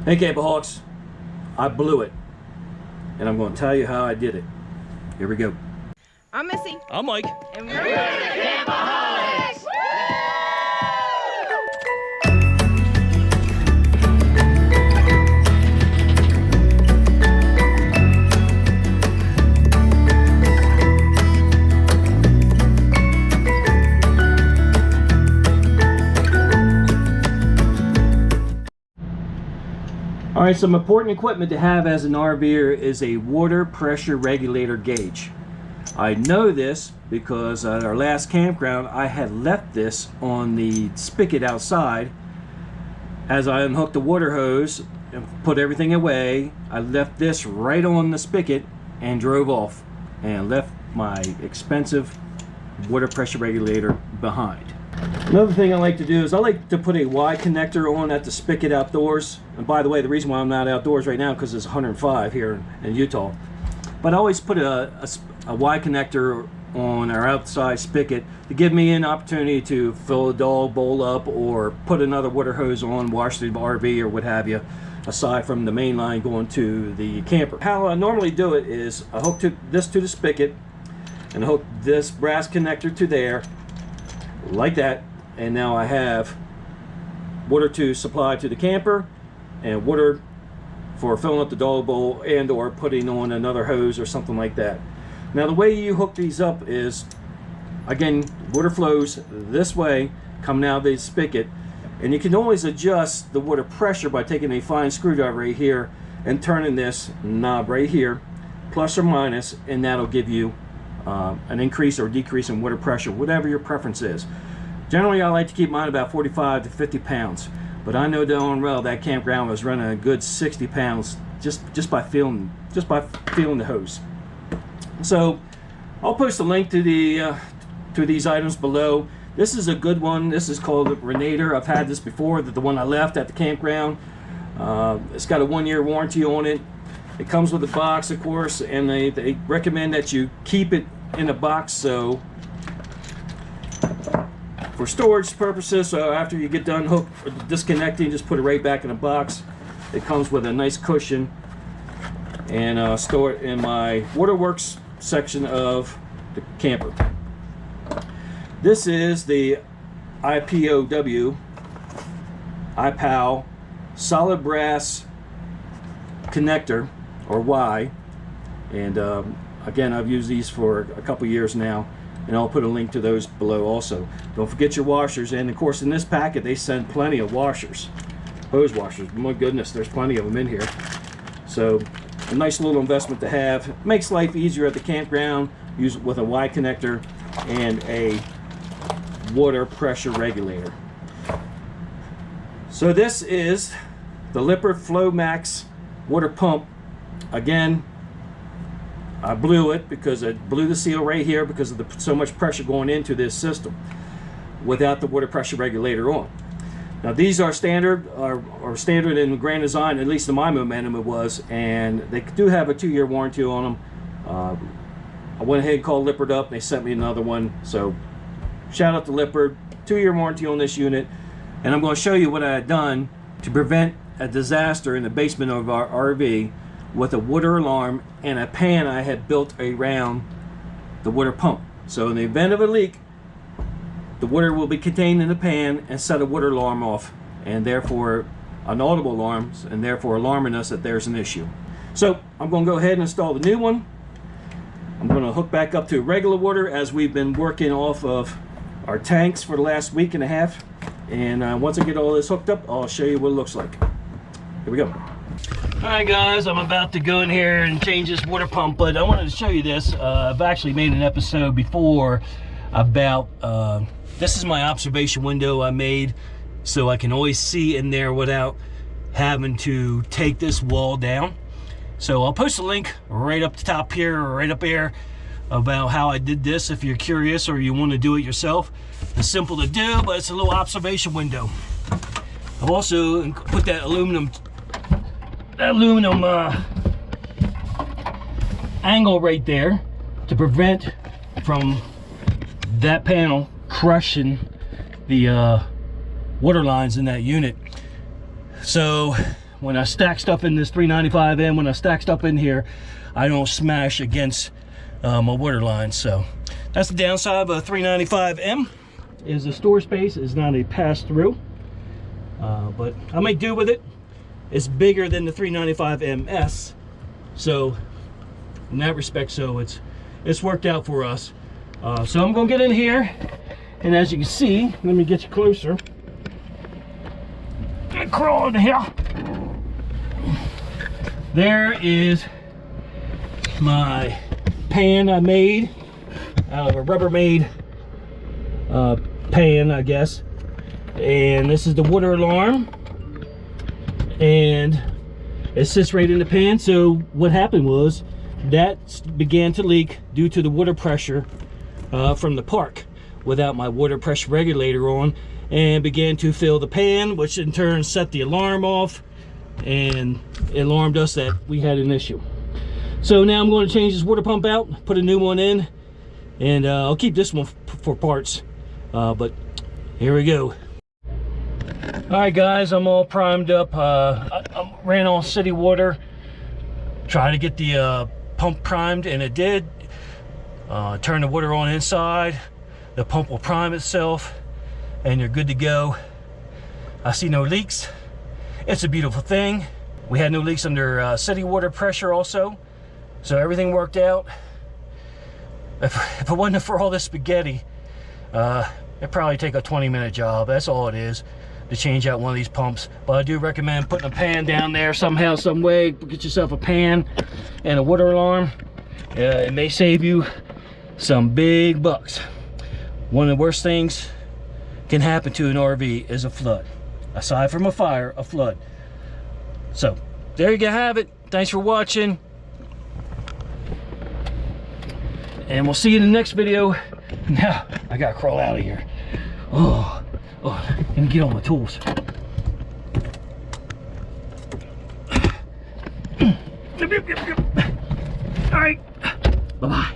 Hey Campoholics, I blew it, and I'm going to tell you how I did it. Here we go. I'm Missy. I'm Mike. And we're the Campoholics! All right, some important equipment to have as an RVer is a water pressure regulator gauge. I know this because at our last campground, I had left this on the spigot outside. As I unhooked the water hose and put everything away, I left this right on the spigot and drove off and left my expensive water pressure regulator behind. Another thing I like to do is I like to put a Y connector on at the spigot outdoors. And by the way, the reason why I'm not outdoors right now because it's 105 here in Utah. But I always put a Y connector on our outside spigot to give me an opportunity to fill a dog bowl up or put another water hose on, wash the RV or what have you, aside from the main line going to the camper. How I normally do it is I hook this to the spigot and hook this brass connector to there, like that, and now I have water to supply to the camper and water for filling up the dog bowl and or putting on another hose or something like that. Now the way you hook these up is, again, water flows this way coming out of the spigot, and you can always adjust the water pressure by taking a fine screwdriver right here and turning this knob right here, plus or minus, and that'll give you an increase or decrease in water pressure, whatever your preference is. Generally, I like to keep mine about 45 to 50 pounds, but I know darn well that campground was running a good 60 pounds just by feeling the hose. So I'll post a link to these items below. This is a good one. This is called the Regulator. I've had this before, the one I left at the campground. It's got a 1-year warranty on it. It comes with a box, of course, and they recommend that you keep it in a box so for storage purposes. So after you get done disconnecting, just put it right back in a box. It comes with a nice cushion, and store it in my waterworks section of the camper. This is the IPOW solid brass connector, or Y, and again, I've used these for a couple years now, and I'll put a link to those below also. Don't forget your washers, and of course in this packet they send plenty of washers, hose washers. My goodness, there's plenty of them in here. So a nice little investment to have. It makes life easier at the campground. Use it with a Y connector and a water pressure regulator. So this is the Lippert Flow Max water pump. Again, I blew it because I blew the seal right here because of so much pressure going into this system without the water pressure regulator on. Now these are standard, or standard in Grand Design, at least in my momentum it was, and they do have a 2-year warranty on them. I went ahead and called Lippert up, and they sent me another one. So shout out to Lippert, 2-year warranty on this unit. And I'm going to show you what I had done to prevent a disaster in the basement of our RV with a water alarm and a pan I had built around the water pump. So in the event of a leak, the water will be contained in the pan and set a water alarm off, and therefore an audible alarm, and therefore alarming us that there's an issue. So I'm going to go ahead and install the new one. I'm going to hook back up to regular water as we've been working off of our tanks for the last week and a half. And once I get all this hooked up, I'll show you what it looks like. Here we go. Alright guys, I'm about to go in here and change this water pump, but I wanted to show you this. I've actually made an episode before about, this is my observation window I made so I can always see in there without having to take this wall down. So I'll post a link right up the top here, or right up there, about how I did this if you're curious or you want to do it yourself. It's simple to do, but it's a little observation window. I've also put that aluminum angle right there to prevent from that panel crushing the water lines in that unit. So when I stack stuff in this 395M, when I stack stuff in here, I don't smash against my water line. So that's the downside of a 395M, is the store space is not a pass-through. But I may do with it. It's bigger than the 395MS, so in that respect, so it's worked out for us. So I'm gonna get in here, and as you can see, let me get you closer. Crawl in here. There is my pan I made out of a Rubbermaid pan, I guess. And this is the water alarm, and it sits right in the pan. So what happened was that began to leak due to the water pressure from the park without my water pressure regulator on, and began to fill the pan, which in turn set the alarm off and alarmed us that we had an issue. So now I'm going to change this water pump out, put a new one in, and I'll keep this one for parts, but here we go. All right guys, I'm all primed up. I ran on city water, trying to get the pump primed, and it did. Turn the water on inside, the pump will prime itself, and you're good to go. I see no leaks. It's a beautiful thing. We had no leaks under city water pressure also, so everything worked out. If it wasn't for all this spaghetti, it'd probably take a 20-minute job. That's all it is, to change out one of these pumps. But I do recommend putting a pan down there somehow, some way. Get yourself a pan and a water alarm. It may save you some big bucks. One of the worst things can happen to an RV is a flood. Aside from a fire, a flood. So there you have it. Thanks for watching, and we'll see you in the next video. Now I gotta crawl out of here. Oh, let me get all my tools. All right, bye-bye.